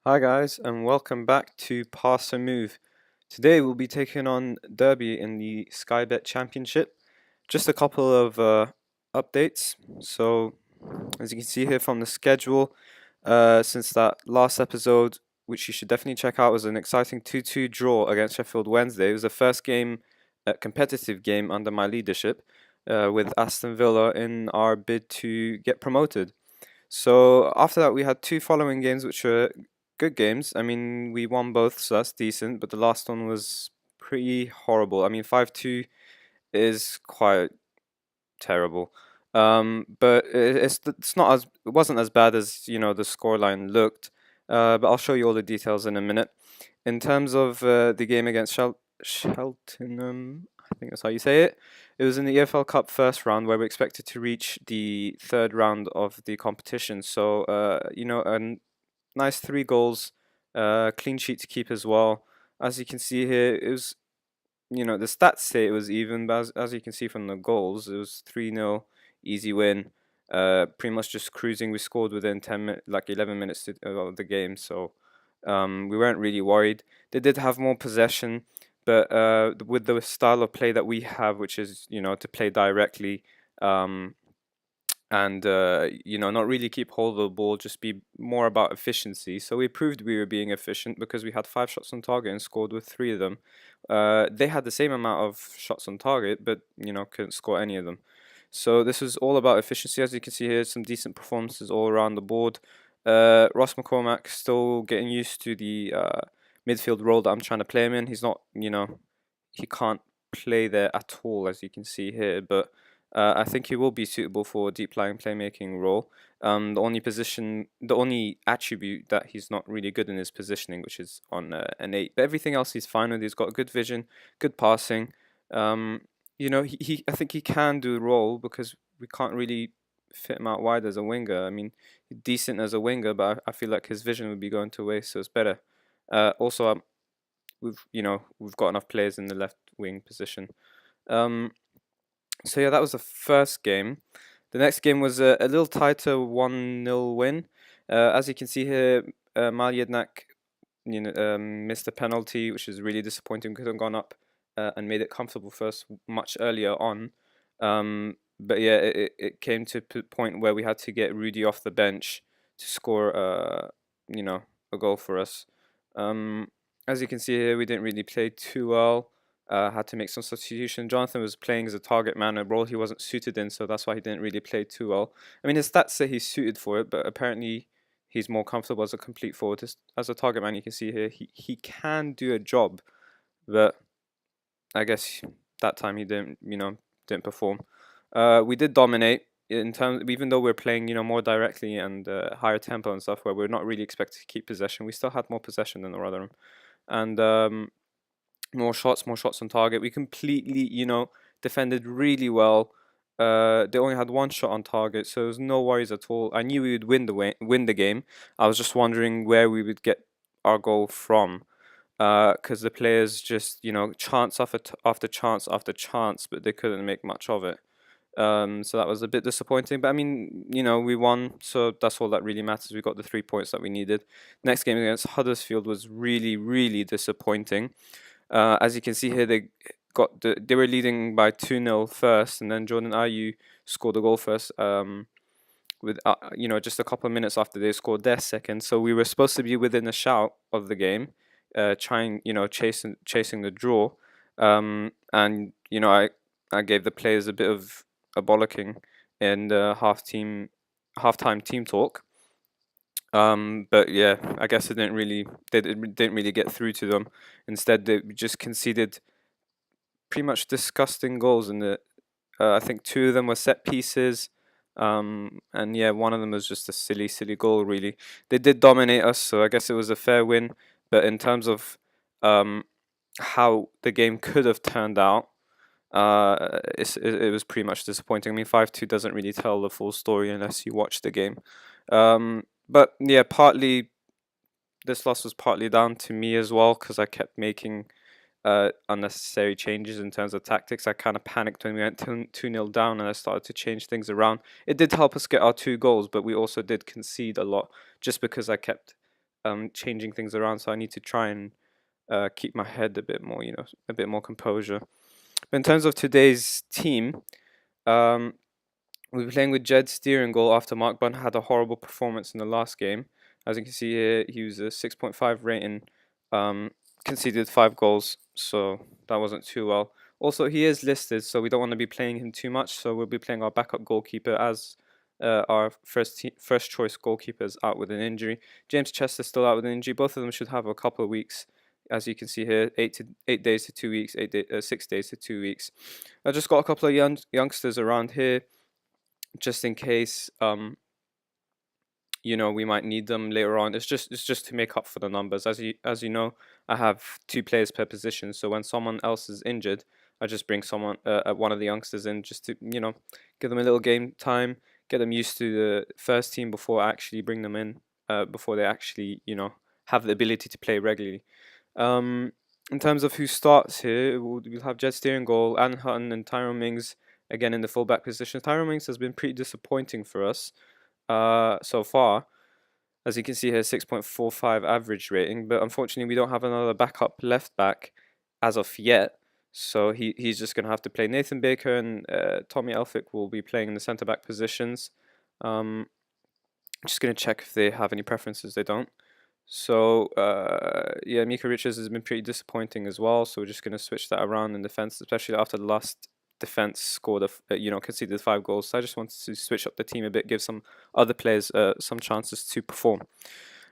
Hi guys, and welcome back to Pass or Move. Today we'll be taking on Derby in the Sky Bet Championship. Just a couple of updates. So, as you can see here from the schedule, since that last episode, which you should definitely check out, was an exciting 2-2 draw against Sheffield Wednesday. It was the first game, competitive game under my leadership, with Aston Villa in our bid to get promoted. So after that, we had two following games, which were good games. I mean, we won both, so that's decent. But the last one was pretty horrible. I mean, 5-2 is quite terrible. But it's not as it wasn't as bad as the scoreline looked. But I'll show you all the details in a minute. In terms of the game against Cheltenham, I think that's how you say it. It was in the EFL Cup first round where we expected to reach the third round of the competition. So a nice 3 goals, clean sheet to keep as well. As you can see here, it was the stats say it was even, but as you can see from the goals, it was 3-0, easy win. Pretty much just cruising. We scored within 11 minutes of the game, so we weren't really worried. They did have more possession, but with the style of play that we have, which is to play directly, and not really keep hold of the ball, just be more about efficiency. So we proved we were being efficient because we had 5 shots on target and scored with 3 of them. They had the same amount of shots on target, but couldn't score any of them. So this was all about efficiency. As you can see here, some decent performances all around the board. Ross McCormack still getting used to the midfield role that I'm trying to play him in. He's not, he can't play there at all, as you can see here, but I think he will be suitable for a deep lying playmaking role. The only attribute that he's not really good in is positioning, which is on an 8. But everything else he's fine with. He's got good vision, good passing. I think he can do the role because we can't really fit him out wide as a winger. I mean, he's decent as a winger, but I feel like his vision would be going to waste, so it's better. Also, we've got enough players in the left wing position. Um, so yeah, that was the first game. The next game was a little tighter 1-0 win. As you can see here, Mal Jednak, missed a penalty, which is really disappointing. Could have gone up and made it comfortable for us much earlier on. But yeah, it came to a point where we had to get Rudy off the bench to score, a goal for us. Um, as you can see here, we didn't really play too well. Had to make some substitution. Jonathan was playing as a target man, a role he wasn't suited in, so that's why he didn't really play too well. I mean, his stats say he's suited for it, but apparently he's more comfortable as a complete forward. As a target man, you can see here he can do a job, but I guess that time he didn't perform. We did dominate in terms, even though we're playing more directly and higher tempo and stuff, where we're not really expected to keep possession. We still had more possession than Rotherham, and more shots on target. We completely defended really well. They only had 1 shot on target, so there was no worries at all. I knew we would win the game. I was just wondering where we would get our goal from, because the players just chance after chance after chance, but they couldn't make much of it. So that was a bit disappointing. But I mean, we won, so that's all that really matters. We got the 3 points that we needed. Next game against Huddersfield was really, really disappointing. As you can see here, they were leading by 2-0 first, and then Jordan Ayew scored a goal first. With just a couple of minutes after they scored their second, so we were supposed to be within a shout of the game, trying chasing the draw, and I gave the players a bit of a bollocking in the halftime team talk. But yeah, I guess it didn't really get through to them. Instead, they just conceded pretty much disgusting goals in the. I think 2 of them were set pieces, and yeah, one of them was just a silly, silly goal. Really, they did dominate us, so I guess it was a fair win. But in terms of um, how the game could have turned out, it was pretty much disappointing. I mean, 5-2 doesn't really tell the full story unless you watch the game. But yeah, partly this loss was partly down to me as well because I kept making unnecessary changes in terms of tactics. I kind of panicked when we went 2-0 down and I started to change things around. It did help us get our 2 goals, but we also did concede a lot just because I kept changing things around. So I need to try and keep my head a bit more, a bit more composure. But in terms of today's team, um, we'll be playing with Jed Steer in goal after Mark Bunn had a horrible performance in the last game. As you can see here, he was a 6.5 rating, um, conceded 5 goals, so that wasn't too well. Also, he is listed, so we don't want to be playing him too much, so we'll be playing our backup goalkeeper as our first choice goalkeeper is out with an injury. James Chester still out with an injury. Both of them should have a couple of weeks. As you can see here, 8 days to 2 weeks, 6 days to 2 weeks. I just got a couple of youngsters around here just in case we might need them later on. It's just to make up for the numbers. As you know, I have 2 players per position, so when someone else is injured, I just bring one of the youngsters in just to give them a little game time, get them used to the first team before I actually bring them in, before they actually have the ability to play regularly. um in terms of who starts here, we'll have Jed Steer in goal, Anne Hutton and Tyrone Mings again in the fullback position. Tyrone Mings has been pretty disappointing for us so far. As you can see here, 6.45 average rating, but unfortunately we don't have another backup left back as of yet. So he's just going to have to play. Nathan Baker and Tommy Elphick will be playing in the centre back positions. Just going to check if they have any preferences. They don't. So yeah, Mika Richards has been pretty disappointing as well. So we're just going to switch that around in defense, especially after the last defense scored conceded 5 goals. So I just wanted to switch up the team a bit, give some other players some chances to perform.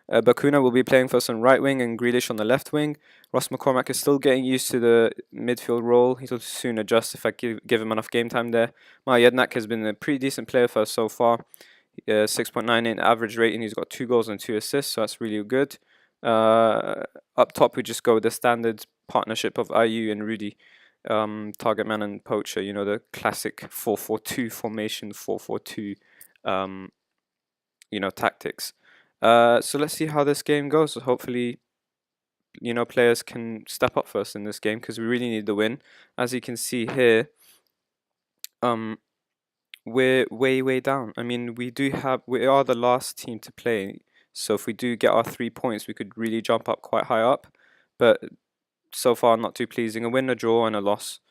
Bakuna will be playing for us on right wing and Grealish on the left wing. Ross McCormack is still getting used to the midfield role. He'll soon adjust if I give him enough game time there. Maya Jednak has been a pretty decent player for us so far. 6.98 average rating. He's got 2 goals and 2 assists, so that's really good. Up top, we just go with the standard partnership of IU and Rudy, target man and poacher. The classic 4-4-2 formation, 4-4-2, tactics. So let's see how this game goes. Hopefully, players can step up for us in this game because we really need the win. As you can see here, we're way down. I mean, we are the last team to play, so if we do get our 3 points, we could really jump up quite high up. But so far, not too pleasing. A win, a draw, and a loss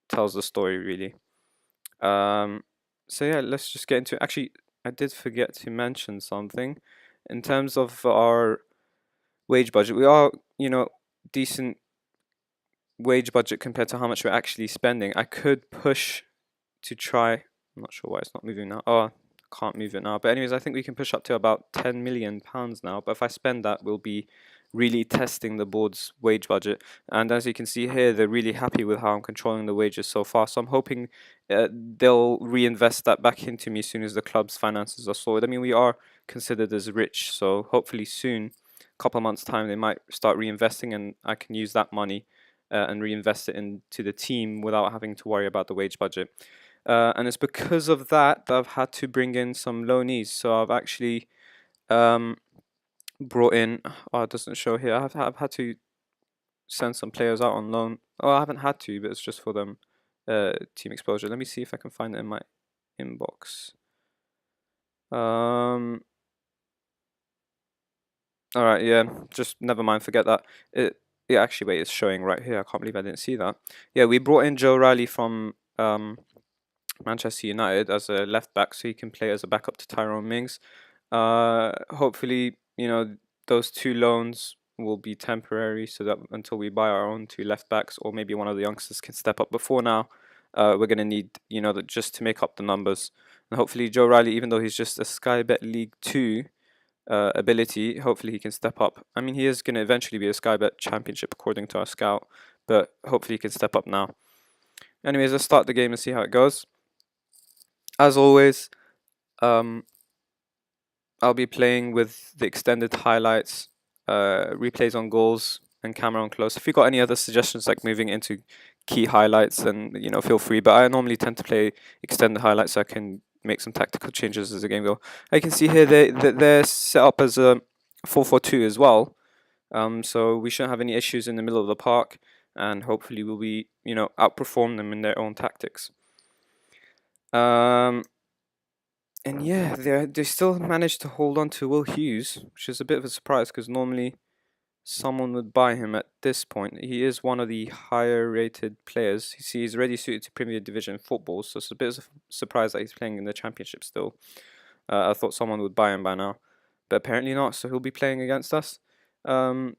tells the story really. So yeah, let's just get into it. Actually, I did forget to mention something. In terms of our wage budget, we are, decent wage budget compared to how much we're actually spending. I could push to try. I'm not sure why it's not moving now. Oh, I can't move it now. But anyways, I think we can push up to about £10 million now. But if I spend that, we'll be really testing the board's wage budget. And as you can see here, they're really happy with how I'm controlling the wages so far. So I'm hoping they'll reinvest that back into me as soon as the club's finances are sorted. I mean, we are considered as rich, so hopefully soon, a couple of months' time, they might start reinvesting, and I can use that money and reinvest it into the team without having to worry about the wage budget. And it's because of that I've had to bring in some loanees. So I've actually brought in. Oh, it doesn't show here. I've had to send some players out on loan. Oh, I haven't had to, but it's just for them team exposure. Let me see if I can find it in my inbox. All right, yeah, just never mind. Forget that. Yeah, actually, wait, it's showing right here. I can't believe I didn't see that. Yeah, we brought in Joe Riley from Manchester United as a left back, so he can play as a backup to Tyrone Mings. Hopefully, those 2 loans will be temporary, so that until we buy our own 2 left backs, or maybe one of the youngsters can step up. Before now, we're gonna need just to make up the numbers. And hopefully, Joe Riley, even though he's just a Sky Bet League 2 ability, hopefully he can step up. I mean, he is gonna eventually be a Sky Bet Championship according to our scout, but hopefully he can step up now. Anyways, let's start the game and see how it goes. As always, I'll be playing with the extended highlights, replays on goals, and camera on close. If you've got any other suggestions, like moving into key highlights, then feel free. But I normally tend to play extended highlights, so I can make some tactical changes as the game goes. I can see here they're set up as a 4-4-2 as well. So we shouldn't have any issues in the middle of the park, and hopefully we'll be outperform them in their own tactics. And yeah, they still managed to hold on to Will Hughes, which is a bit of a surprise because normally someone would buy him at this point. He is one of the higher rated players. He's already suited to Premier Division football, so it's a bit of a surprise that he's playing in the Championship still. I thought someone would buy him by now, but apparently not, so he'll be playing against us. Um,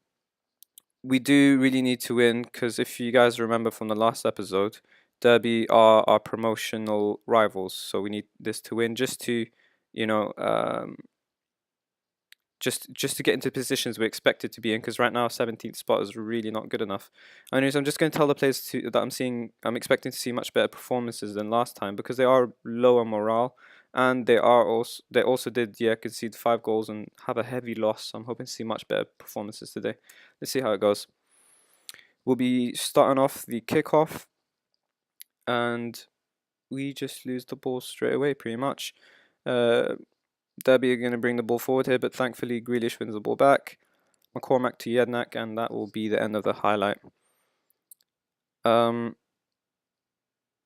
we do really need to win because if you guys remember from the last episode, Derby are our promotional rivals, so we need this to win just to, you know, just to get into positions we're expected to be in. Because right now, 17th spot is really not good enough. Anyways, I'm just going to tell the players that I'm expecting to see much better performances than last time because they are lower morale, and they also did concede 5 goals and have a heavy loss. So I'm hoping to see much better performances today. Let's see how it goes. We'll be starting off the kickoff, and we just lose the ball straight away, pretty much. Derby are going to bring the ball forward here, but thankfully Grealish wins the ball back. McCormack to Jednak, and that will be the end of the highlight. Yeah,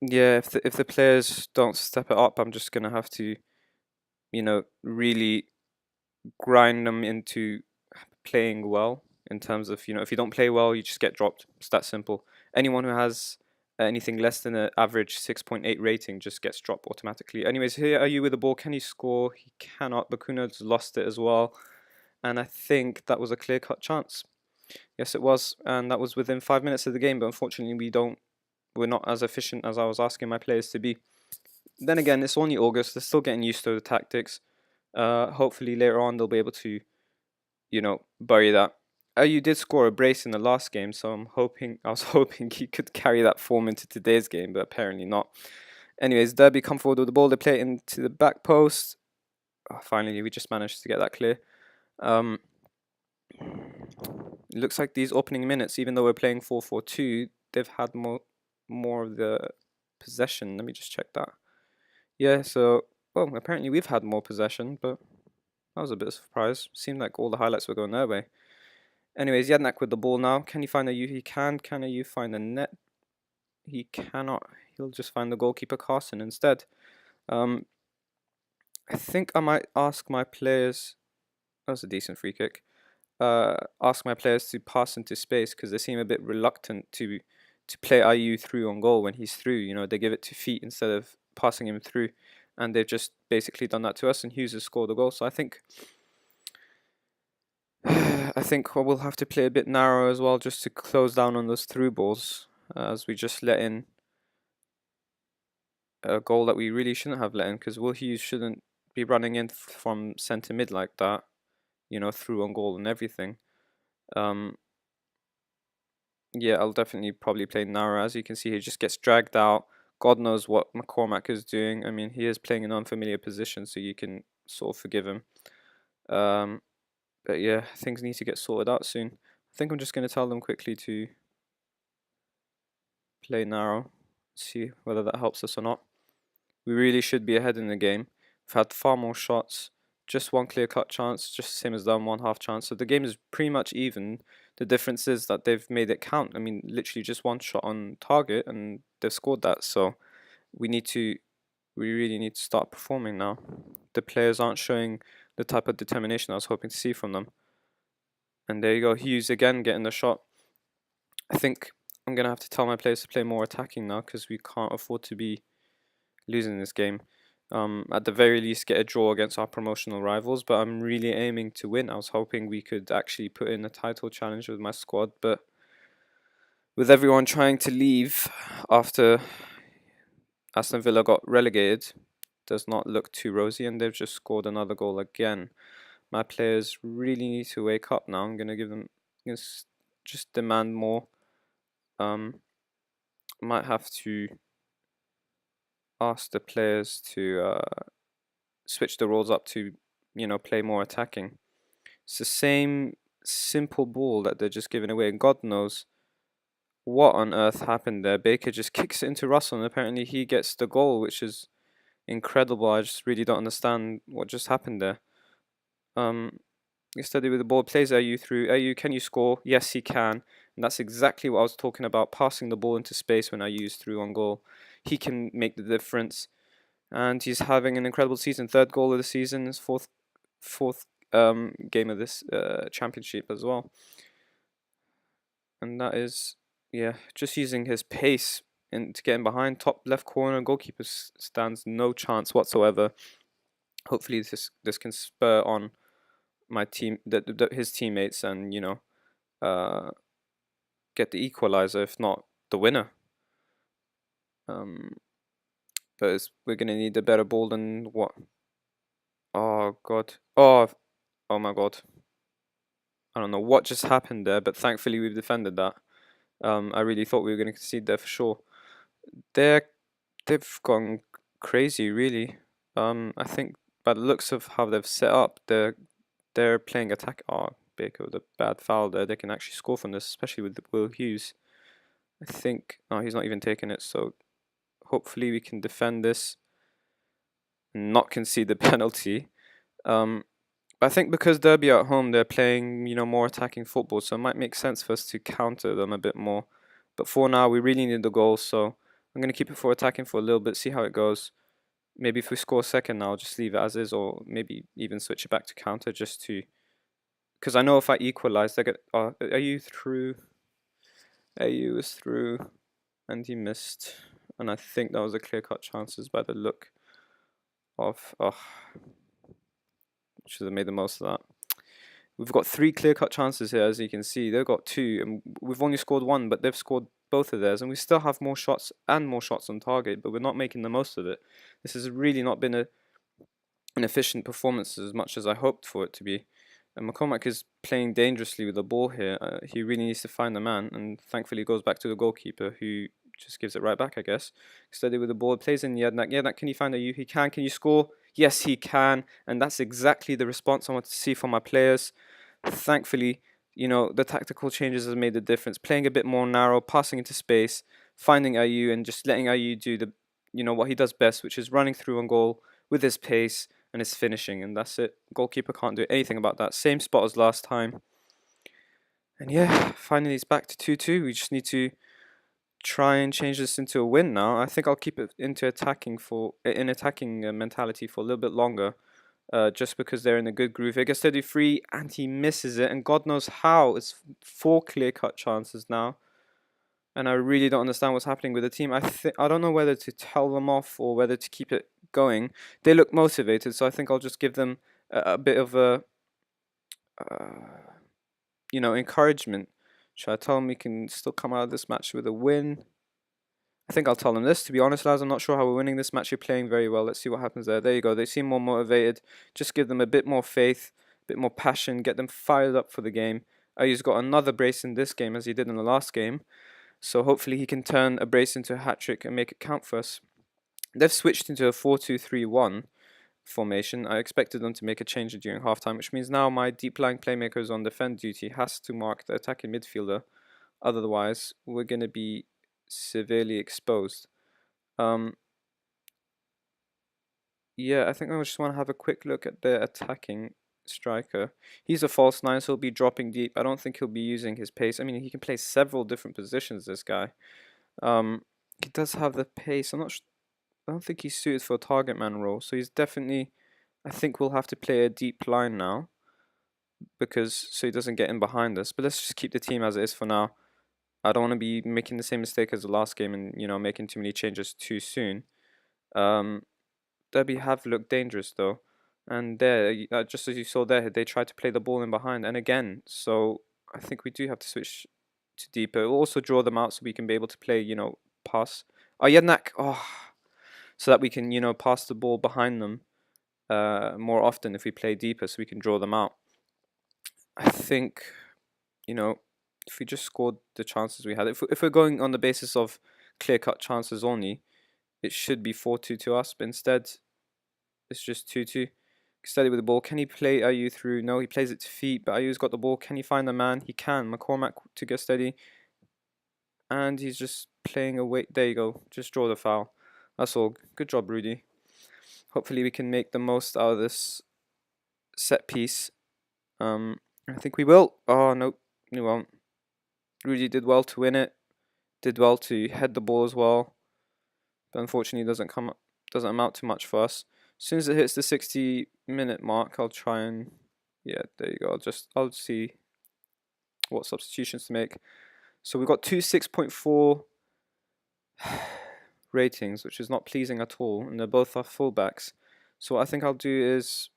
if the players don't step it up, I'm just going to have to, really grind them into playing well. In terms of, if you don't play well, you just get dropped. It's that simple. Anyone who has anything less than an average 6.8 rating just gets dropped automatically. Anyways, here are you with the ball. Can he score? He cannot. Bakuna's lost it as well. And I think that was a clear-cut chance. Yes, it was. And that was within 5 minutes of the game. But unfortunately, we're not as efficient as I was asking my players to be. Then again, it's only August. They're still getting used to the tactics. Hopefully later on they'll be able to, bury that. You did score a brace in the last game, so I was hoping he could carry that form into today's game, but apparently not. Anyways, Derby come forward with the ball. They play it into the back post. Oh, finally, we just managed to get that clear. It looks like these opening minutes, even though we're playing 4-4-2, they've had more of the possession. Let me just check that. Yeah, so apparently we've had more possession, but that was a bit of a surprise. Seemed like all the highlights were going their way. Anyways, Jednak with the ball now. Can he find a U? He can. Can a U find the net? He cannot. He'll just find the goalkeeper Carson instead. I think I might ask my players. That was a decent free kick. Ask my players to pass into space because they seem a bit reluctant to play IU through on goal when he's through. They give it to feet instead of passing him through, and they've just basically done that to us. And Hughes has scored the goal, so I think we'll have to play a bit narrow as well, just to close down on those through balls, as we just let in a goal that we really shouldn't have let in, because Will Hughes shouldn't be running in from centre mid like that, through on goal and everything. Yeah, I'll definitely probably play narrow. As you can see, he just gets dragged out. God knows what McCormack is doing. I mean, he is playing an unfamiliar position, so you can sort of forgive him. But yeah, things need to get sorted out soon. I think I'm just going to tell them quickly to play narrow, see whether that helps us or not. We really should be ahead in the game. We've had far more shots, just one clear-cut chance, just the same as them, 1/2 chance. So the game is pretty much even. The difference is that they've made it count. I mean, literally just one shot on target, and they've scored that. So we really need to start performing now. The players aren't showing the type of determination I was hoping to see from them. And there you go, Hughes again getting the shot. I think I'm going to have to tell my players to play more attacking now because we can't afford to be losing this game. At the very least, get a draw against our promotional rivals, but I'm really aiming to win. I was hoping we could actually put in a title challenge with my squad, but with everyone trying to leave after Aston Villa got relegated, does not look too rosy, and they've just scored another goal again. My players really need to wake up now. I'm going to give them, just demand more. Might have to ask the players to switch the roles up to, play more attacking. It's the same simple ball that they're just giving away, and God knows what on earth happened there. Baker just kicks it into Russell, and apparently he gets the goal, which is incredible. I just really don't understand what just happened there. Steady with the ball, plays AU through. AU, can you score? Yes, he can. And that's exactly what I was talking about, passing the ball into space when I use through on goal. He can make the difference. and he's having an incredible season. Third goal of the season, his fourth game of this championship as well. And that is, yeah, just using his pace to get in behind. Top left corner, goalkeeper stands no chance whatsoever. Hopefully this can spur on my team, his teammates, and get the equalizer, if not the winner. But we're gonna need a better ball than what? Oh god! Oh my god! I don't know what just happened there, but thankfully we've defended that. I really thought we were gonna concede there for sure. They've gone crazy, really. I think by the looks of how they've set up, they're playing attack. Oh, Baker with a bad foul there. They can actually score from this, especially with Will Hughes. I think. Oh, he's not even taking it. So hopefully we can defend this and not concede the penalty. But I think because Derby are at home, they're playing more attacking football, so it might make sense for us to counter them a bit more. But for now, we really need the goal, so I'm gonna keep it for attacking for a little bit, see how it goes. Maybe if we score a second now, just leave it as is, or maybe even switch it back to counter just to. Because I know if I equalize, they get. Are you through? AU is through, and he missed. And I think that was a clear-cut chances by the look of. Oh, should have made the most of that. We've got 3 clear-cut chances here, as you can see. They've got 2, and we've only scored 1, but they've scored both of theirs, and we still have more shots on target, but we're not making the most of it. This has really not been an efficient performance as much as I hoped for it to be. And McCormack is playing dangerously with the ball here. He really needs to find the man, and thankfully goes back to the goalkeeper, who just gives it right back, I guess. Steady with the ball, plays in Jednak. Jednak, can you find you? He can. Can you score? Yes, he can. And that's exactly the response I want to see from my players. Thankfully, the tactical changes have made the difference. Playing a bit more narrow, passing into space, finding Ayew, and just letting Ayew do what he does best, which is running through on goal with his pace and his finishing, and that's it. Goalkeeper can't do anything about that. Same spot as last time. And yeah, finally it's back to 2-2. We just need to try and change this into a win now. I think I'll keep it into attacking mentality for a little bit longer. Just because they're in a good groove. I guess they do 3 and he misses it, and God knows how. It's 4 clear-cut chances now, and I really don't understand what's happening with the team. I don't know whether to tell them off or whether to keep it going. They look motivated, so I think I'll just give them a bit of a encouragement. Should I tell them we can still come out of this match with a win? I think I'll tell them this. To be honest, lads, I'm not sure how we're winning this match. You're playing very well. Let's see what happens there. There you go. They seem more motivated. Just give them a bit more faith, a bit more passion, get them fired up for the game. Ayu's got another brace in this game as he did in the last game. So hopefully he can turn a brace into a hat-trick and make it count for us. They've switched into a 4-2-3-1 formation. I expected them to make a change during halftime, which means now my deep-lying playmakers on defend duty has to mark the attacking midfielder. Otherwise, we're going to be severely exposed. Yeah, I think I just want to have a quick look at the attacking striker. He's a false 9, so he'll be dropping deep. I don't think he'll be using his pace. I mean, he can play several different positions, this guy. He does have the pace. I don't think he's suited for a target man role, so he's definitely... I think we'll have to play a deep line now, so he doesn't get in behind us. But let's just keep the team as it is for now. I don't want to be making the same mistake as the last game and, making too many changes too soon. Derby have looked dangerous, though. And there, just as you saw there, they tried to play the ball in behind. And again, so I think we do have to switch to deeper. We'll also draw them out so we can be able to play, pass. Oh, Jednak! Oh, so that we can, pass the ball behind them more often if we play deeper so we can draw them out. I think, if we just scored the chances we had, if we're going on the basis of clear-cut chances only, it should be 4-2 to us, but instead it's just 2-2. Steady with the ball. Can he play Ayew through? No, he plays it to feet, but Ayew's got the ball. Can he find the man? He can. McCormack to get steady. And he's just playing away. There you go. Just draw the foul. That's all. Good job, Rudy. Hopefully we can make the most out of this set piece. I think we will. Oh, no, we won't. Rudy did well to win it. Did well to head the ball as well. But unfortunately, it doesn't come doesn't amount to much for us. As soon as it hits the 60-minute mark, I'll try and, yeah, there you go. I'll see what substitutions to make. So we've got two 6.4 ratings, which is not pleasing at all, and they're both our fullbacks. So what I think I'll do is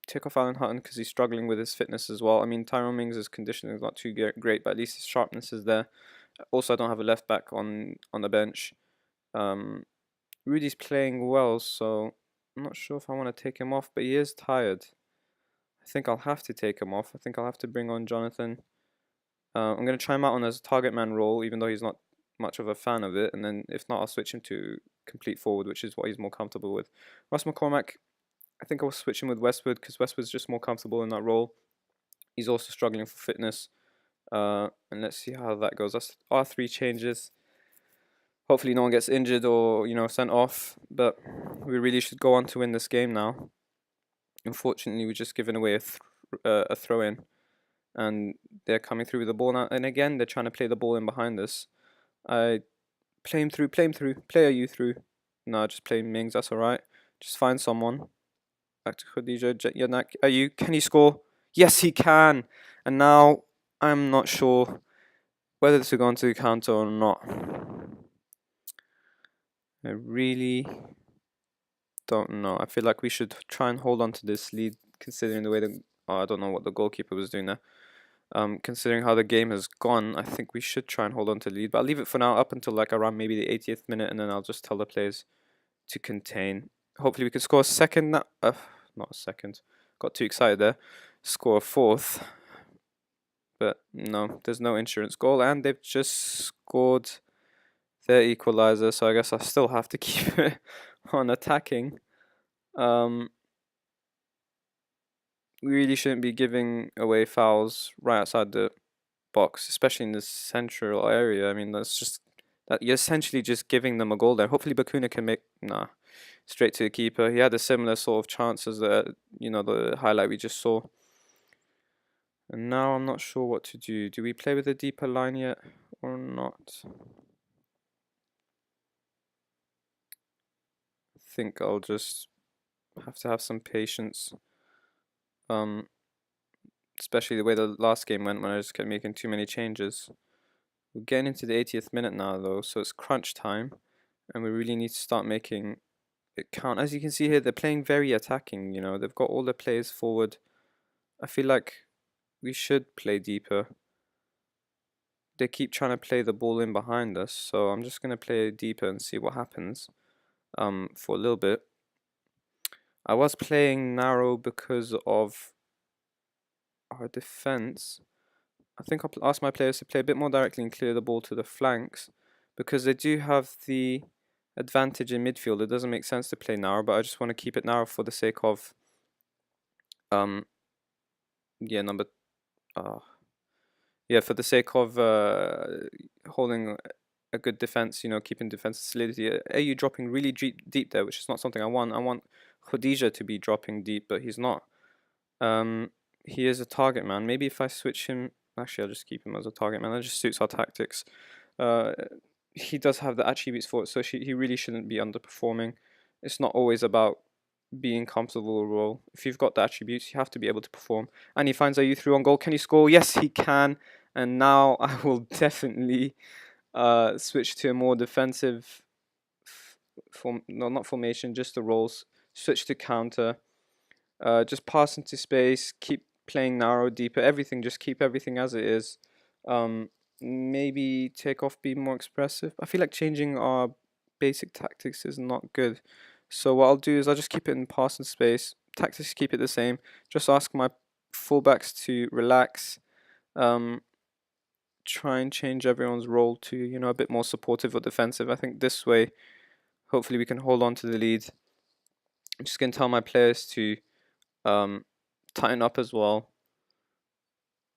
take off Alan Hutton because he's struggling with his fitness as well. I mean, Tyrone Mings' conditioning is not too great, but at least his sharpness is there. Also, I don't have a left back on the bench. Rudy's playing well, so I'm not sure if I want to take him off, but he is tired. I think I'll have to take him off. I think I'll have to bring on Jonathan. I'm going to try him out on his target man role, even though he's not much of a fan of it. And then if not, I'll switch him to complete forward, which is what he's more comfortable with. Ross McCormack, I think I'll switch him with Westwood because Westwood's just more comfortable in that role. He's also struggling for fitness. And let's see how that goes. That's our 3 changes. Hopefully no one gets injured or, sent off. But we really should go on to win this game now. Unfortunately, we're just giving away a throw-in. And they're coming through with the ball now. And again, they're trying to play the ball in behind us. Play him through. Play you through. No, just play Mings, that's alright. Just find someone. Back to Khadija. Yanak, can he score? Yes, he can! And now, I'm not sure whether this will go on to the counter or not. I really don't know. I feel like we should try and hold on to this lead, considering the way that... I don't know what the goalkeeper was doing there. Considering how the game has gone, I think we should try and hold on to the lead. But I'll leave it for now up until like around maybe the 80th minute, and then I'll just tell the players to contain. Hopefully we can score a second. Not a second. Got too excited there. Score a fourth. But no, there's no insurance goal, and they've just scored their equalizer. So I guess I still have to keep it on attacking. We really shouldn't be giving away fouls right outside the box, especially in the central area. I mean, that's just that you're essentially just giving them a goal there. Hopefully, Bakuna can make straight to the keeper. He had a similar sort of chance as the highlight we just saw. And now I'm not sure what to do. Do we play with a deeper line yet or not? I think I'll just have to have some patience. Especially the way the last game went when I just kept making too many changes. We're getting into the 80th minute now though, so it's crunch time, and we really need to start making it count. As you can see here, they're playing very attacking, they've got all their players forward. I feel like we should play deeper. They keep trying to play the ball in behind us, so I'm just going to play deeper and see what happens for a little bit. I was playing narrow because of our defense. I think I'll ask my players to play a bit more directly and clear the ball to the flanks, because they do have the advantage in midfield. It doesn't make sense to play narrow, but I just want to keep it narrow for the sake of for the sake of holding a good defense, keeping defensive solidity. AU dropping really deep there, which is not something I want. I want Khadija to be dropping deep, but he's not. He is a target man. Maybe if I switch him... Actually, I'll just keep him as a target man. That just suits our tactics. He does have the attributes for it, so he really shouldn't be underperforming. It's not always about being comfortable with a role. If you've got the attributes, you have to be able to perform. And he finds AU through on goal. Can he score? Yes, he can. And now I will definitely switch to a more defensive not formation, just the roles. Switch to counter. Just pass into space. Keep playing narrow, deeper. Everything. Just keep everything as it is. Maybe take off, be more expressive. I feel like changing our basic tactics is not good. So what I'll do is I'll just keep it in pass and space. Tactics, keep it the same. Just ask my fullbacks to relax. Try and change everyone's role to, a bit more supportive or defensive. I think this way, hopefully we can hold on to the lead. I'm just going to tell my players to tighten up as well.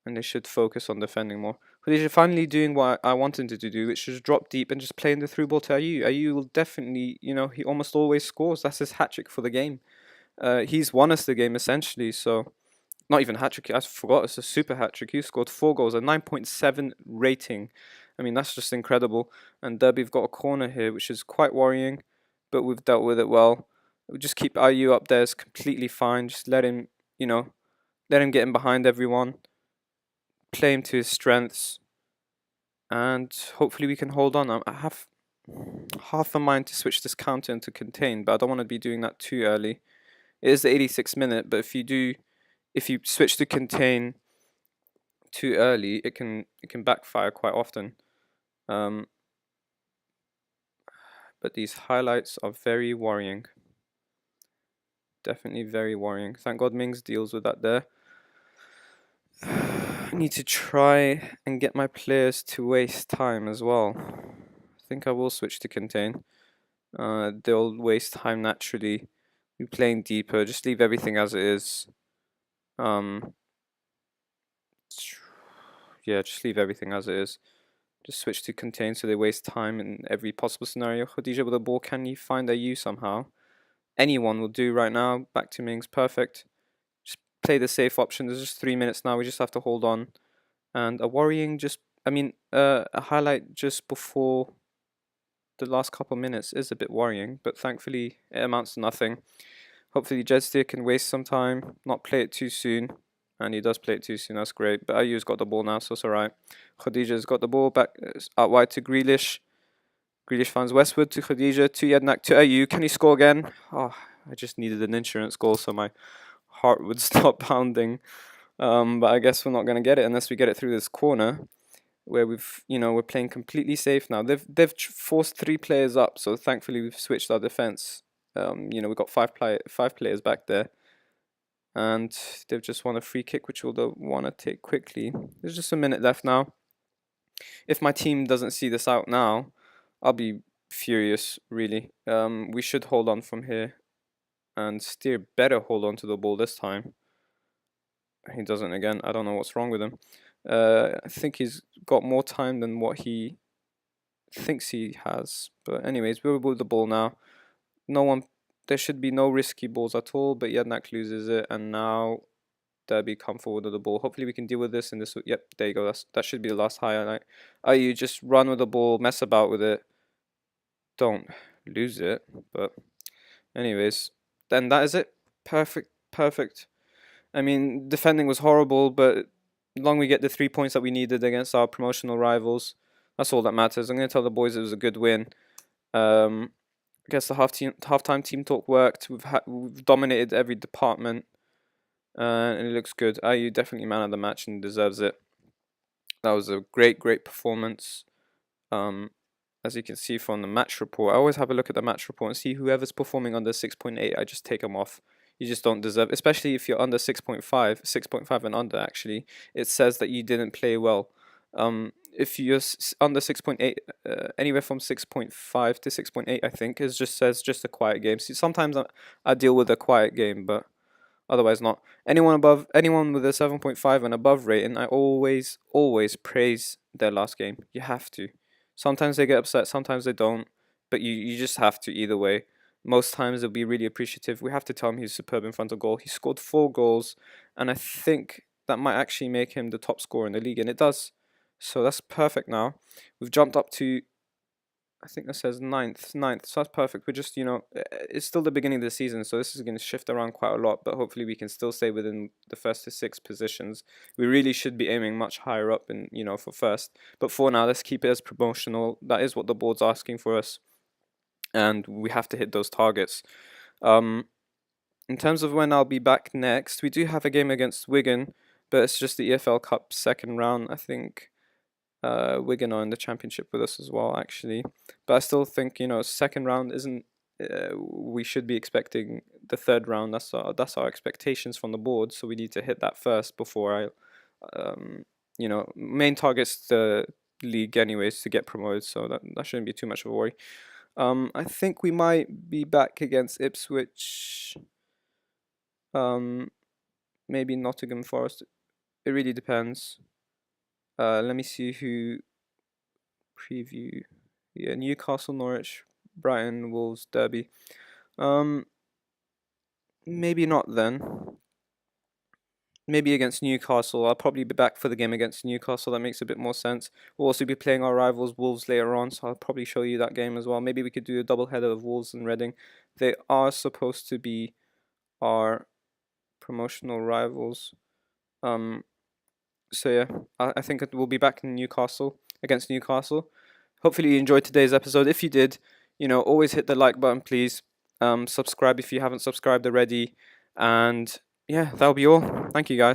And they should focus on defending more. But they're finally doing what I wanted to do, which is drop deep and just playing the through ball to AU. AU will definitely, he almost always scores. That's his hat-trick for the game. He's won us the game, essentially, so... Not even hat-trick, I forgot, it's a super hat-trick. He scored 4 goals, a 9.7 rating. I mean, that's just incredible. And Derby've got a corner here, which is quite worrying. but we've dealt with it well. We just keep IU up there is completely fine. Just let him, let him get in behind everyone, play him to his strengths, and hopefully we can hold on. I have half a mind to switch this counter into contain, but I don't want to be doing that too early. It is the 86th minute, but if you switch to contain too early, it can backfire quite often. Um, but these highlights are very worrying. Definitely very worrying. Thank God Mings deals with that there. I need to try and get my players to waste time as well. I think I will switch to contain. They'll waste time naturally. Be playing deeper. Just leave everything as it is. Yeah, just leave everything as it is. Just switch to contain so they waste time in every possible scenario. Khadija with the ball, can you find a U somehow? Anyone will do right now. Back to Mings, perfect. Just play the safe option. There's just 3 minutes now. We just have to hold on. And a highlight just before the last couple minutes is a bit worrying, but thankfully it amounts to nothing. Hopefully Jedzia can waste some time, not play it too soon. And he does play it too soon, that's great. But Ayu's got the ball now, so it's alright. Khadija's got the ball back out wide to Grealish. Grealish finds Westwood to Khadija, to Jednak, to Ayu. Can he score again? Oh, I just needed an insurance goal so my heart would stop pounding. But I guess we're not going to get it unless we get it through this corner where we're playing completely safe now. They've forced 3 players up, so thankfully we've switched our defense. We've got five players back there. And they've just won a free kick, which we'll want to take quickly. There's just a minute left now. If my team doesn't see this out now, I'll be furious, really. We should hold on from here. And Steer better hold on to the ball this time. He doesn't again. I don't know what's wrong with him. I think he's got more time than what he thinks he has. But anyways, we're with the ball now. There should be no risky balls at all, but Jednak loses it, and now Derby come forward with the ball. Hopefully we can deal with this in this. Yep, there you go. That should be the last highlight. You just run with the ball, mess about with it. Don't lose it. But anyways, then that is it. Perfect. I mean, defending was horrible, but long we get the 3 points that we needed against our promotional rivals, that's all that matters. I'm going to tell the boys it was a good win. I guess the halftime team talk worked. We've dominated every department, and it looks good. IU definitely man of the match and deserves it. That was a great performance. As you can see from the match report, I always have a look at the match report and see whoever's performing under 6.8. I just take them off. You just don't deserve, especially if you're under 6.5 and under. Actually, it says that you didn't play well. If you're under 6.8, anywhere from 6.5 to 6.8, I think, it just says just a quiet game. See, sometimes I deal with a quiet game, but otherwise not. Anyone with a 7.5 and above rating, I always praise their last game. You have to. Sometimes they get upset, sometimes they don't, but you just have to either way. Most times they'll be really appreciative. We have to tell him he's superb in front of goal. He scored 4 goals, and I think that might actually make him the top scorer in the league, and it does. So that's perfect now. We've jumped up to, I think that says ninth. So that's perfect. We're just, it's still the beginning of the season, so this is going to shift around quite a lot, but hopefully we can still stay within the first to 6 positions. We really should be aiming much higher up in, for first. But for now, let's keep it as promotional. That is what the board's asking for us, and we have to hit those targets. In terms of when I'll be back next, we do have a game against Wigan, but it's just the EFL Cup second round, I think. Wigan are in the championship with us as well, actually. But I still think, second round isn't. We should be expecting the third round. That's our expectations from the board. So we need to hit that first before main targets the league anyways to get promoted. So that shouldn't be too much of a worry. I think we might be back against Ipswich. Maybe Nottingham Forest. It really depends. Let me see who preview. Yeah, Newcastle, Norwich, Brighton, Wolves, Derby. Maybe not then. maybe against Newcastle. I'll probably be back for the game against Newcastle. That makes a bit more sense. We'll also be playing our rivals Wolves later on, so I'll probably show you that game as well. Maybe we could do a double header of Wolves and Reading. They are supposed to be our promotional rivals. So yeah, I think we'll be back in Newcastle against Newcastle. Hopefully you enjoyed today's episode. If you did, always hit the like button, please. Subscribe if you haven't subscribed already. And yeah, that'll be all. Thank you, guys.